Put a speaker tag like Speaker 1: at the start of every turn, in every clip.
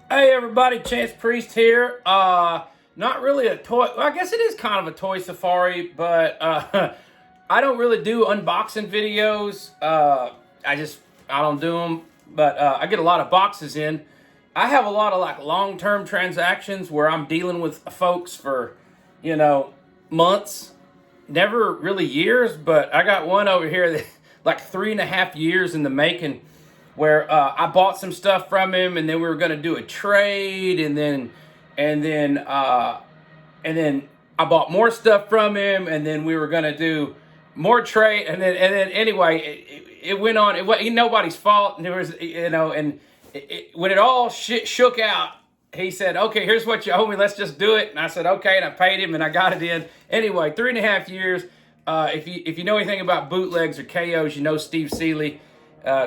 Speaker 1: Hey everybody, Chance Priest here. Not really a toy. Well, I guess it is kind of a toy safari, but I don't really do unboxing videos. I don't do them, but I get a lot of boxes in. I have a lot of like long-term transactions where I'm dealing with folks for, you know, months, never really years, but I got one over here that like 3.5 years in the making where I bought some stuff from him, and then we were going to do a trade, and then and then I bought more stuff from him, and then we were going to do more trade, and then anyway, it went on. It was nobody's fault, and there was when it all shook out. He said, "Okay, here's what you owe me. Let's just do it." And I said, "Okay," and I paid him, and I got it in. Anyway, 3.5 years. If you know anything about bootlegs or KOs, you know Steve Seeley.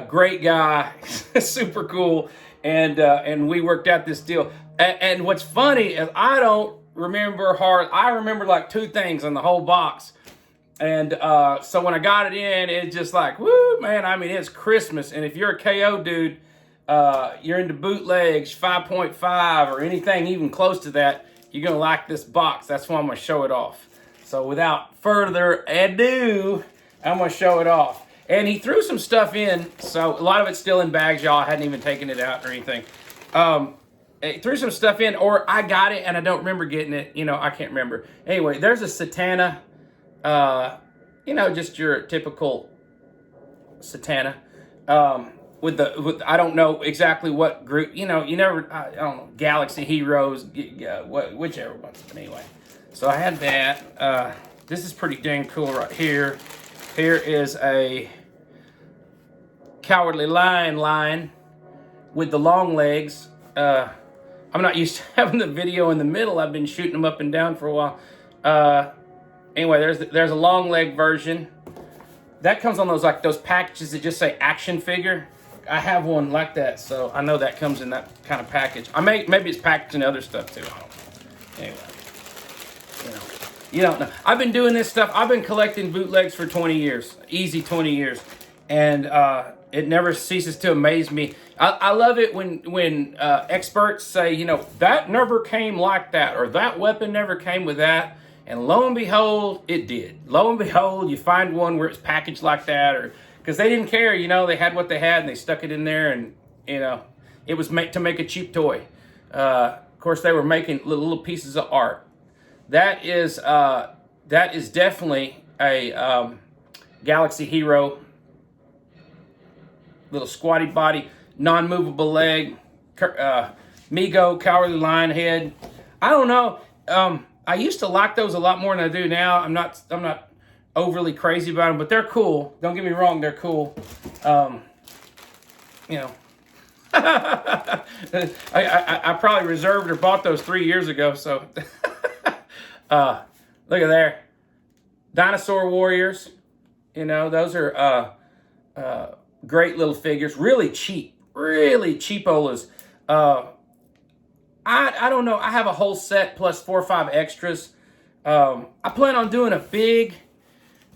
Speaker 1: Great guy, super cool, and we worked out this deal. And what's funny is I don't remember hard. I remember like two things in the whole box, and so when I got it in, it's just like, woo, man. I mean, it's Christmas, and if you're a KO dude, you're into bootlegs, 5.5 or anything even close to that, you're gonna like this box. That's why I'm gonna show it off. So without further ado, I'm gonna show it off. And he threw some stuff in, so a lot of it's still in bags, y'all. I hadn't even taken it out or anything. He threw some stuff in, or I got it and I don't remember getting it. You know, I can't remember. Anyway, there's a Satana. Just your typical Satana. With I don't know exactly what group. You know, I don't know, Galaxy Heroes, whichever ones. But anyway, so I had that. This is pretty dang cool right here. Here is a Cowardly Lion with the long legs. I'm not used to having the video in the middle. I've been shooting them up and down for a while. Anyway, there's a long leg version. That comes on those packages that just say action figure. I have one like that, so I know that comes in that kind of package. Maybe it's packaged in other stuff too. I don't know. Anyway, you don't know. I've been doing this stuff. I've been collecting bootlegs for 20 years, easy 20 years, and it never ceases to amaze me. I love it when experts say, that never came like that, or that weapon never came with that, and lo and behold, it did. Lo and behold, you find one where it's packaged like that, or because they didn't care, they had what they had and they stuck it in there, and it was meant to make a cheap toy. Of course, they were making little pieces of art. That is definitely a Galaxy Hero, little squatty body, non-movable leg, Mego, Cowardly Lion head. I don't know. I used to like those a lot more than I do now. I'm not overly crazy about them, but they're cool. Don't get me wrong, they're cool. I probably reserved or bought those 3 years ago, so look at there. Dinosaur Warriors. Those are great little figures. Really cheap. Really cheapolas. I don't know. I have a whole set plus 4 or 5 extras. I plan on doing a big,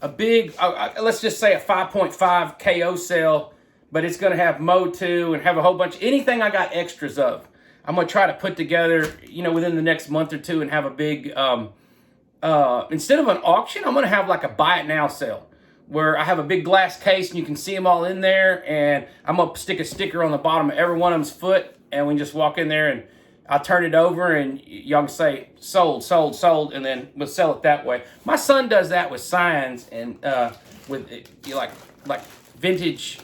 Speaker 1: let's just say a 5.5 KO sale, but it's going to have Mo 2 and have a whole bunch, anything I got extras of. I'm going to try to put together, within the next month or two and have a big, instead of an auction, I'm going to have like a buy it now sale where I have a big glass case and you can see them all in there, and I'm going to stick a sticker on the bottom of every one of them's foot, and we can just walk in there and I'll turn it over and y'all can say sold, sold, sold, and then we'll sell it that way. My son does that with signs and with like vintage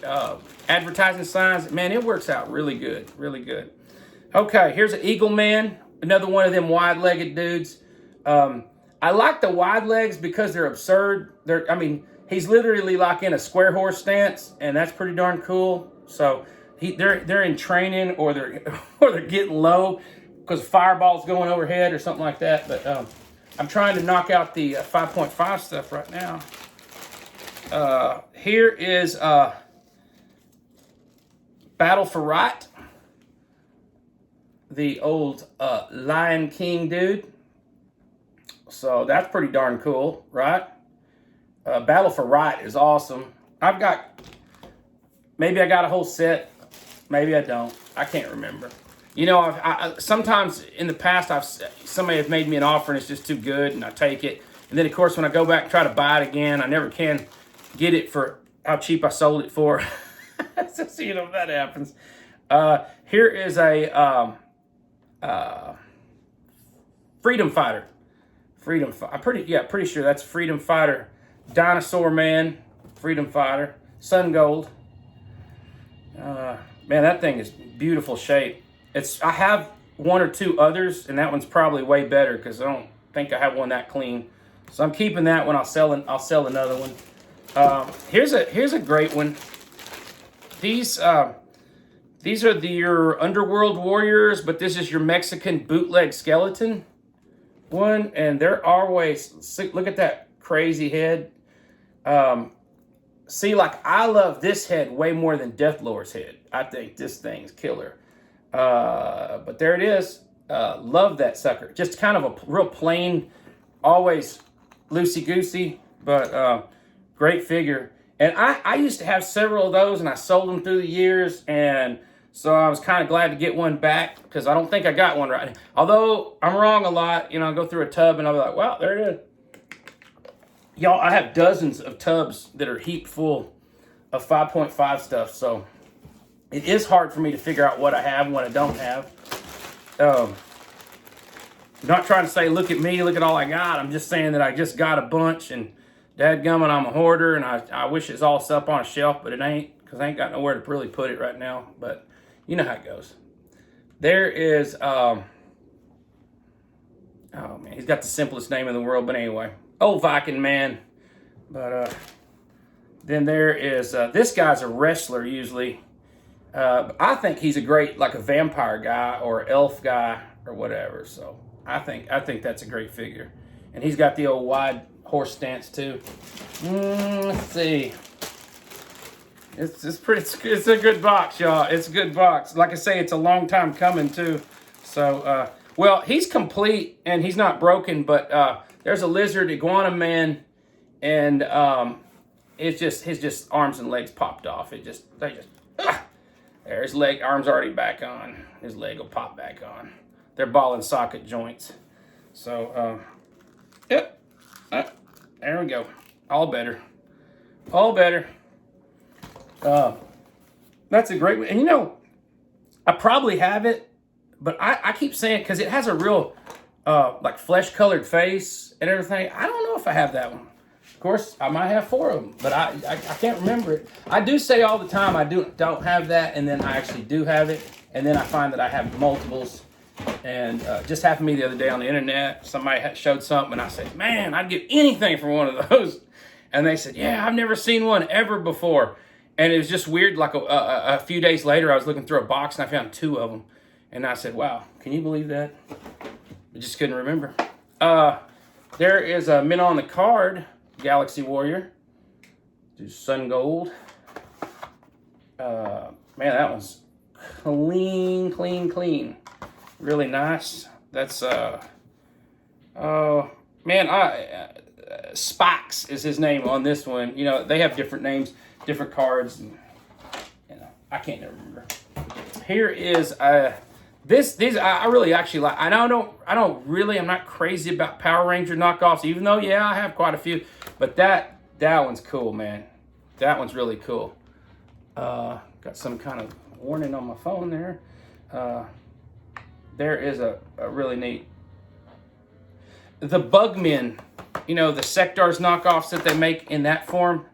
Speaker 1: advertising signs. Man, it works out really good, really good. Okay, here's an Eagle Man, another one of them wide-legged dudes. I like the wide legs because they're absurd. He's literally like in a square horse stance, and that's pretty darn cool. So they're in training, or they're getting low because fireball's going overhead or something like that. But I'm trying to knock out the 5.5 stuff right now. Here is Battle for Right, the old Lion King dude. So that's pretty darn cool, right? Battle for Right is awesome. Maybe I got a whole set. Maybe I don't. I can't remember. You know, sometimes in the past, somebody has made me an offer and it's just too good, and I take it. And then, of course, when I go back and try to buy it again, I never can get it for how cheap I sold it for. So, you know, that happens. Here is a Freedom Fighter. I'm pretty sure that's Freedom Fighter. Dinosaur Man, Freedom Fighter, Sun Gold. Man, that thing is beautiful shape. I have one or two others, and that one's probably way better because I don't think I have one that clean. So I'm keeping that one. I'll sell another one. Here's a great one. These are your Underworld Warriors, but this is your Mexican bootleg skeleton one, and they're always, look at that crazy head. See, like, I love this head way more than Deathlord's head. I think this thing's killer. But there it is. Love that sucker. Just kind of a real plain, always loosey-goosey, but great figure. And I used to have several of those, and I sold them through the years, and so I was kind of glad to get one back, because I don't think I got one right now. Although I'm wrong a lot. You know, I'll go through a tub, and I'll be like, wow, there it is. Y'all, I have dozens of tubs that are heaped full of 5.5 stuff, so it is hard for me to figure out what I have and what I don't have. I'm not trying to say, look at me, look at all I got. I'm just saying that I just got a bunch, and dadgummit, I'm a hoarder, and I wish it's all up on a shelf, but it ain't, because I ain't got nowhere to really put it right now. But you know how it goes. There is, oh man, he's got the simplest name in the world, but anyway, old Viking man. But then there is, this guy's a wrestler usually. I think he's a great, like, a vampire guy or elf guy or whatever. So I think that's a great figure. And he's got the old wide horse stance too. Let's see. It's a good box, y'all. It's a good box. Like I say, it's a long time coming too. So, well, he's complete and he's not broken, but there's a lizard iguana man, and it's just his arms and legs popped off. There, his arm's already back on. His leg will pop back on. They're ball and socket joints. So, yep. There we go. All better. All better. That's a great one. And you know, I probably have it, but I keep saying, because it has a real, like, flesh-colored face and everything. I don't know if I have that one. Of course, I might have 4 of them, but I can't remember it. I do say all the time I don't have that, and then I actually do have it, and then I find that I have multiples. And just happened to me the other day on the internet. Somebody showed something, and I said, man, I'd give anything for one of those. And they said, yeah, I've never seen one ever before. And it was just weird. Like a few days later, I was looking through a box, and I found 2 of them. And I said, wow, can you believe that? I just couldn't remember. There is a mint on the card, Galaxy Warrior. Do Sun Gold. Man, that one's clean. Really nice. That's, oh, man, Spikes is his name on this one. You know, they have different names, different cards, and, you know, I can't remember. Here is, these I really actually like. I'm not crazy about Power Ranger knockoffs, even though, yeah, I have quite a few, but that one's cool, man. That one's really cool. Got some kind of warning on my phone there. There is a really neat, the Bugmen, you know, the Sectars knockoffs that they make in that form.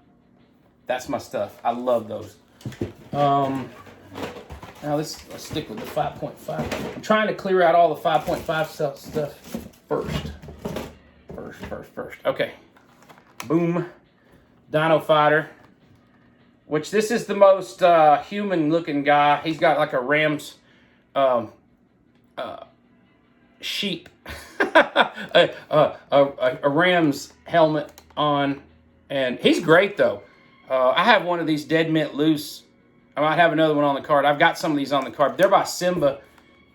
Speaker 1: That's my stuff. I love those. Now let's stick with the 5.5. I'm trying to clear out all the 5.5 stuff first. Okay. Boom. Dino Fighter. Which, this is the most human looking guy. He's got like a ram's sheep, a ram's helmet on, and he's great though. I have one of these Dead Mint loose. I might have another one on the card. I've got some of these on the card. They're by Simba,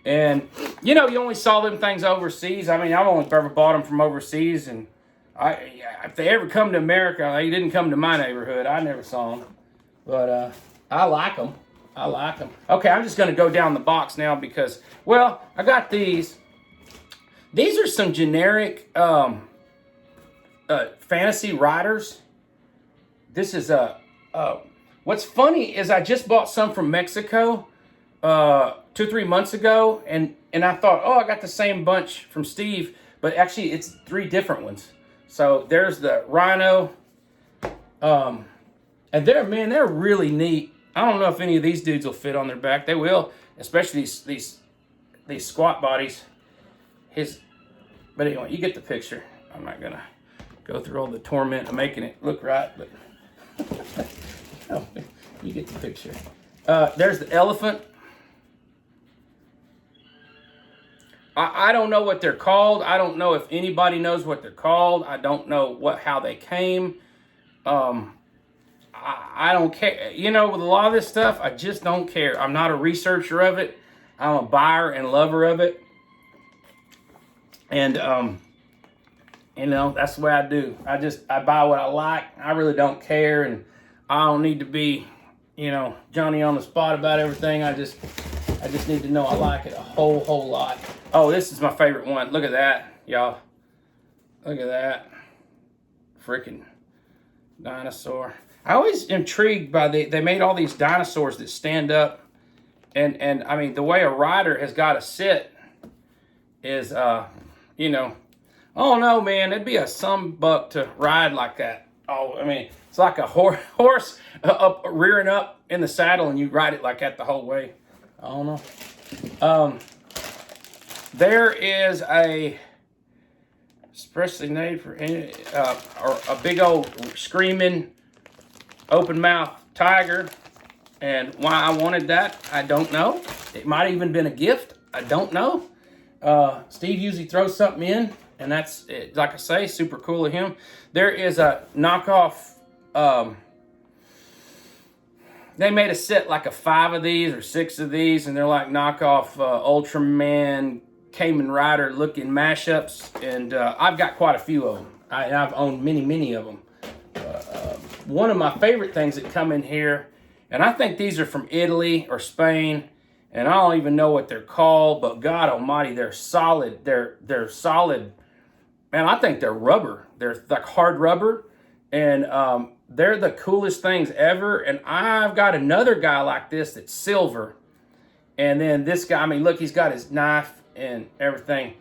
Speaker 1: and you know, you only saw them things overseas. I mean, I've only ever bought them from overseas, and if they ever come to America, they didn't come to my neighborhood. I never saw them, but I like them. I like them. Okay, I'm just going to go down the box now because, well, I got these. These are some generic fantasy riders. This is what's funny is I just bought some from Mexico 2 or 3 months ago, and I thought, oh, I got the same bunch from Steve, but actually it's 3 different ones. So there's the Rhino, and they're really neat. I don't know if any of these dudes will fit on their back. They will, especially these squat bodies. But anyway, you get the picture. I'm not gonna go through all the torment of making it look right, but you get the picture. There's the elephant. I don't know what they're called. I don't know if anybody knows what they're called. I don't know how they came. I don't care. You know, with a lot of this stuff, I just don't care. I'm not a researcher of it. I'm a buyer and lover of it. And, you know, that's the way I do. I buy what I like. I really don't care. And I don't need to be, you know, Johnny on the spot about everything. I just need to know I like it a whole lot. Oh, this is my favorite one. Look at that, y'all. Look at that. Freaking dinosaur. I always intrigued by they made all these dinosaurs that stand up. And I mean, the way a rider has got to sit is, you know, oh no, man, it'd be a buck to ride like that. Oh, I mean, it's like a horse up rearing up in the saddle, and you ride it like that the whole way. I don't know. There is a especially made for or a big old screaming open mouth tiger, and why I wanted that, I don't know. It might have even been a gift. I don't know. Steve usually throws something in, and that's, like I say, super cool of him. There is a knockoff. They made a set like a 5 of these or 6 of these, and they're like knockoff Ultraman, Cayman Rider looking mashups, and I've got quite a few of them. I've owned many of them. One of my favorite things that come in here, and I think these are from Italy or Spain, and I don't even know what they're called, but God almighty, they're solid. They're solid. Man, I think they're rubber. They're like hard rubber, and they're the coolest things ever. And I've got another guy like this that's silver, and then this guy, I mean, look, he's got his knife and everything.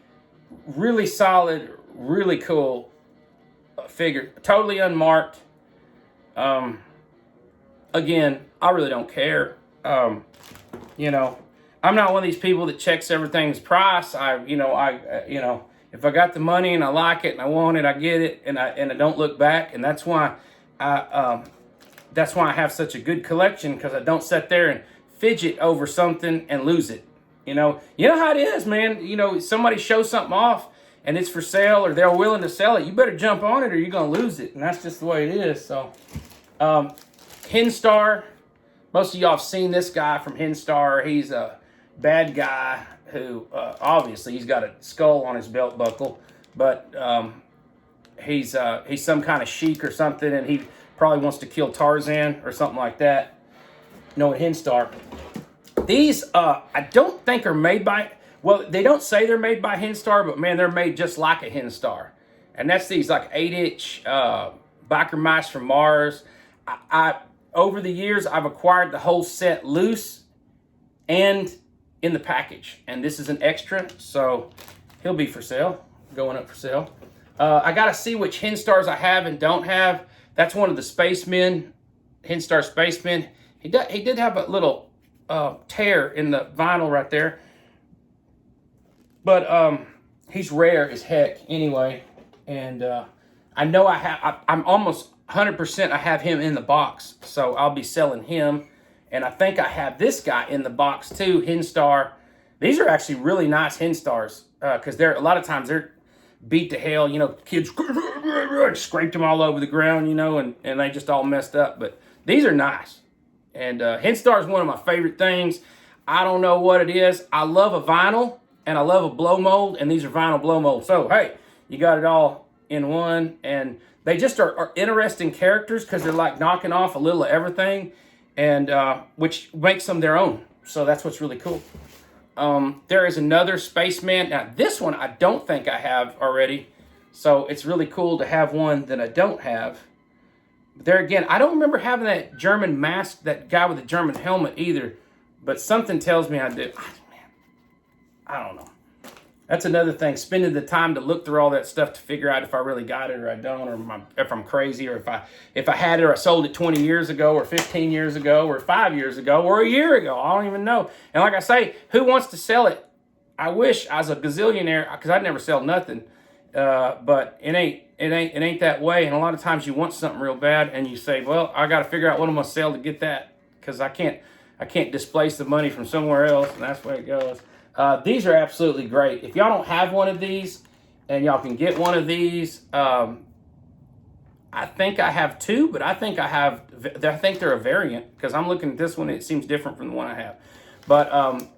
Speaker 1: Really solid, really cool figure. Totally unmarked. Again, I really don't care. You know, I'm not one of these people that checks everything's price. If I got the money and I like it and I want it, I get it, and I don't look back. And that's why I have such a good collection, because I don't sit there and fidget over something and lose it. You know how it is, man. You know, somebody shows something off and it's for sale, or they're willing to sell it. You better jump on it or you're gonna lose it, and that's just the way it is. So, Starr. Most of y'all have seen this guy from Starr. He's a bad guy who, obviously, he's got a skull on his belt buckle, but he's some kind of sheik or something, and he probably wants to kill Tarzan or something like that. No, Starr. These, I don't think are made by, well, they don't say they're made by Starr, but man, they're made just like a Starr. And that's these like 8-inch biker mice from Mars. Over the years, I've acquired the whole set loose and in the package. And this is an extra, so he'll be for sale, going up for sale. I got to see which Starrs I have and don't have. That's one of the spacemen, Starr spacemen. He did have a little tear in the vinyl right there. But he's rare as heck anyway. And I know I'm almost 100% I have him in the box, so I'll be selling him. And I think I have this guy in the box too, Starr. These are actually really nice Starrs, because they're a lot of times they're beat to hell. You know, kids scraped them all over the ground, you know, and they just all messed up. But these are nice. And Starr is one of my favorite things. I don't know what it is. I love a vinyl and I love a blow mold, and these are vinyl blow molds. So hey, you got it all in one, and they just are interesting characters because they're like knocking off a little of everything. and which makes them their own. So that's what's really cool. There is another Spaceman. Now, this one I don't think I have already. So it's really cool to have one that I don't have. But there again, I don't remember having that German mask, that guy with the German helmet either. But something tells me I do. Man, I don't know. That's another thing, spending the time to look through all that stuff to figure out if I really got it or I don't, or if I'm crazy, or if I had it or I sold it 20 years ago or 15 years ago or 5 years ago or a year ago. I don't even know. And like I say, who wants to sell it? I wish I was a gazillionaire, because I'd never sell nothing. But it ain't that way. And a lot of times you want something real bad and you say, well, I got to figure out what I'm going to sell to get that, because I can't displace the money from somewhere else, and that's the way it goes. These are absolutely great. If y'all don't have one of these, and y'all can get one of these, I think I have two, but I think they're a variant, because I'm looking at this one, it seems different from the one I have. But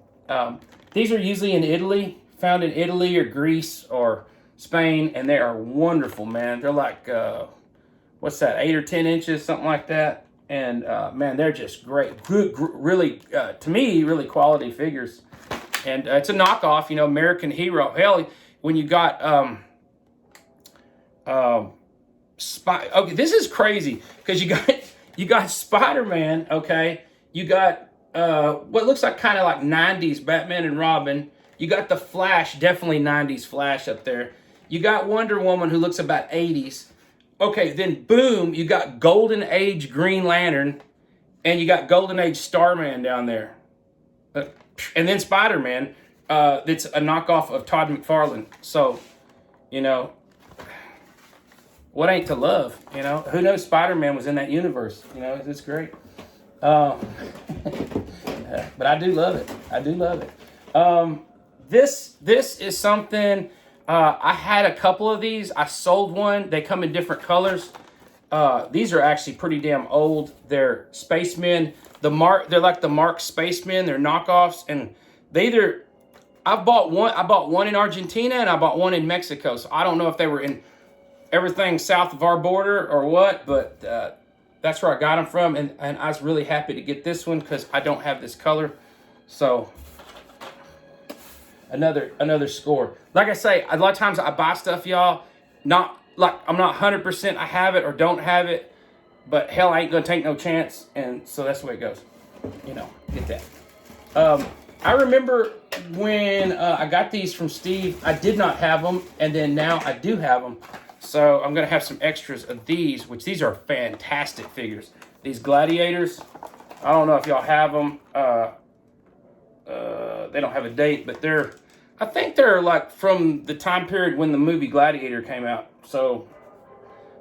Speaker 1: these are usually in Italy, found in Italy or Greece or Spain, and they are wonderful, man. They're like, what's that, 8 or 10 inches, something like that. And man, they're just great. Good, really, to me, really quality figures. And it's a knockoff, you know, American Hero. Hell, when you got okay, this is crazy, because you got Spider-Man, okay? You got what looks like kind of like 90s Batman and Robin. You got the Flash, definitely 90s Flash up there. You got Wonder Woman, who looks about 80s. Okay, then boom, you got Golden Age Green Lantern, and you got Golden Age Starman down there. And then Spider-Man, that's a knockoff of Todd McFarlane. So, you know, what ain't to love, you know? Who knows Spider-Man was in that universe, you know? It's great. But I do love it. I do love it. This is something, I had a couple of these. I sold one. They come in different colors. These are actually pretty damn old. They're Spacemen. They're like the Mark Spacemen. They're knockoffs, and I bought one in Argentina, and I bought one in Mexico. So I don't know if they were in everything south of our border or what, but that's where I got them from, and I was really happy to get this one, because I don't have this color. So another score. Like I say, a lot of times I buy stuff, y'all, not like I'm not 100% I have it or don't have it, but hell, I ain't gonna take no chance, and so that's the way it goes. You know, get that. I remember when I got these from Steve, I did not have them, and then now I do have them. So I'm gonna have some extras of these, which these are fantastic figures. These Gladiators, I don't know if y'all have them. They don't have a date, but I think they're like from the time period when the movie Gladiator came out. So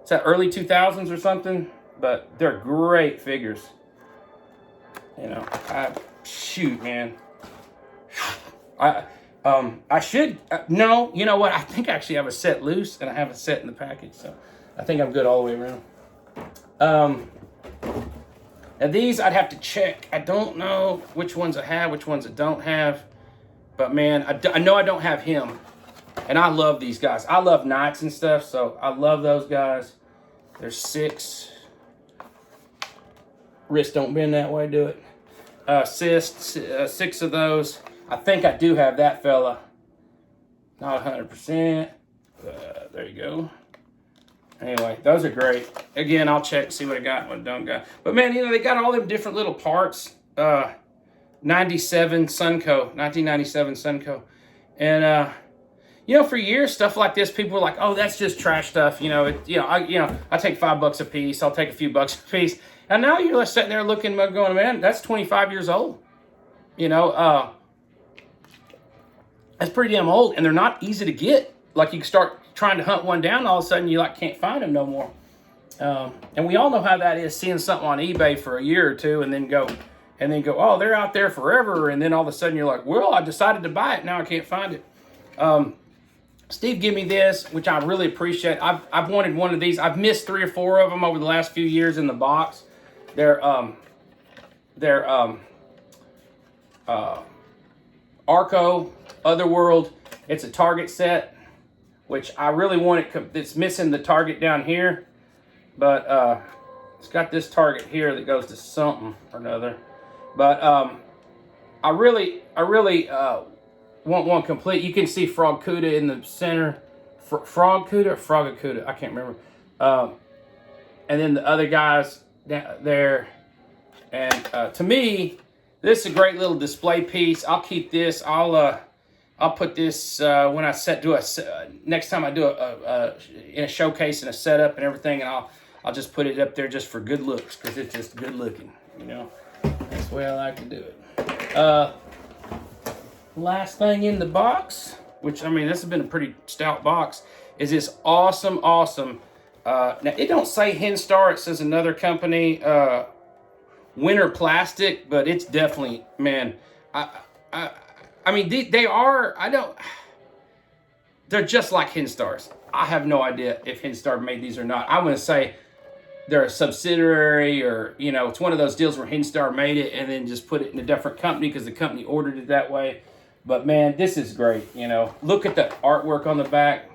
Speaker 1: it's that early 2000s or something. But they're great figures. You know, shoot, man. I should, no, you know what? I think I actually have a set loose, and I have a set in the package. So I think I'm good all the way around. Now these I'd have to check. I don't know which ones I have, which ones I don't have. But man, I know I don't have him. And I love these guys. I love knights and stuff, so I love those guys. There's 6. Wrist don't bend that way, do it. 6 of those. I think I do have that fella. Not 100%. There you go. Anyway, those are great. Again, I'll check, see what I got and what I don't got. But man, you know, they got all them different little parts. 1997 Sunco. And you know, for years, stuff like this, people were like, "Oh, that's just trash stuff." You know, I take $5 a piece. I'll take a few bucks a piece. And now you're sitting there looking, going, "Man, that's 25 years old." You know, that's pretty damn old, and they're not easy to get. Like, you can start trying to hunt one down, all of a sudden you can't find them no more. And we all know how that is, seeing something on eBay for a year or two, and then go, "Oh, they're out there forever," and then all of a sudden you're like, "Well, I decided to buy it. Now I can't find it." Steve gave me this, which I really appreciate. I've wanted one of these. I've missed 3 or 4 of them over the last few years in the box. They're Arco Otherworld. It's a Target set, which I really want it. It's missing the Target down here, but It's got this target here that goes to something or another. But I really want one complete. You can see Frog Cuda in the center. Frog Cuda or Frog-a-Cuda? I can't remember. And then the other guys down there. And to me, this is a great little display piece. I'll keep this. I'll put this when I next time I do in a showcase and a setup and everything, and I'll just put it up there just for good looks, because it's just good looking, you know. That's the way I like to do it. Last thing in the box, which, I mean, this has been a pretty stout box, is this awesome. Now it don't say Starr. It says another company, Winter Plastic, but it's definitely, man. I mean, they are. They're just like Starrs. I have no idea if Starr made these or not. I'm gonna say they're a subsidiary, or, you know, it's one of those deals where Starr made it and then just put it in a different company because the company ordered it that way. But man, this is great. You know, look at the artwork on the back.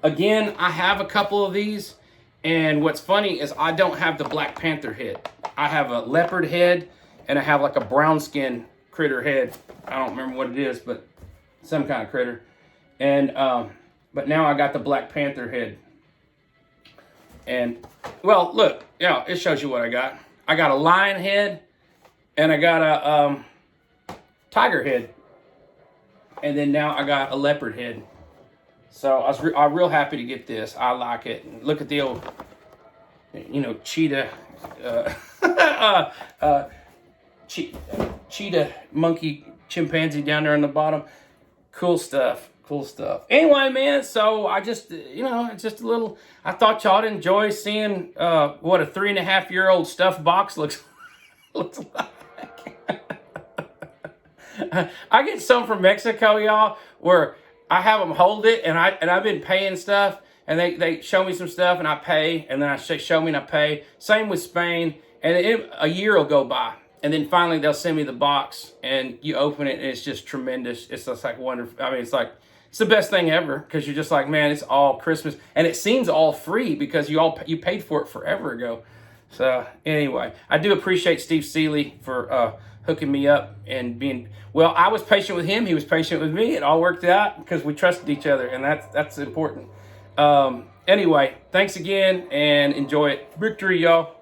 Speaker 1: Again, I have a couple of these, and what's funny is I don't have the Black Panther head. I have a leopard head, and I have like a brown skin critter head. I don't remember what it is, but some kind of critter. And but now I got the Black Panther head. And well, look, yeah, it shows you what I got. I got a lion head, and I got a tiger head, and then now I got a leopard head. So I'm real happy to get this. I like it. And look at the old, you know, cheetah, cheetah, monkey, chimpanzee down there on the bottom. Cool stuff. Anyway, man, so I just, you know, it's just a little, I thought y'all'd enjoy seeing what a 3.5-year-old stuffed box looks like. I get some from Mexico, y'all, where I have them hold it, and I've been paying stuff, and they show me some stuff, and I pay, and then I show me and I pay. Same with Spain, and a year will go by, and then finally they'll send me the box, and you open it, and it's just tremendous. It's just like wonderful. I mean, it's the best thing ever, because you're just like, man, it's all Christmas, and it seems all free because you paid for it forever ago. So anyway, I do appreciate Steve Seeley for hooking me up and being, well, I was patient with him. He was patient with me. It all worked out because we trusted each other, and that's important. Anyway, thanks again, and enjoy it. Victory, y'all.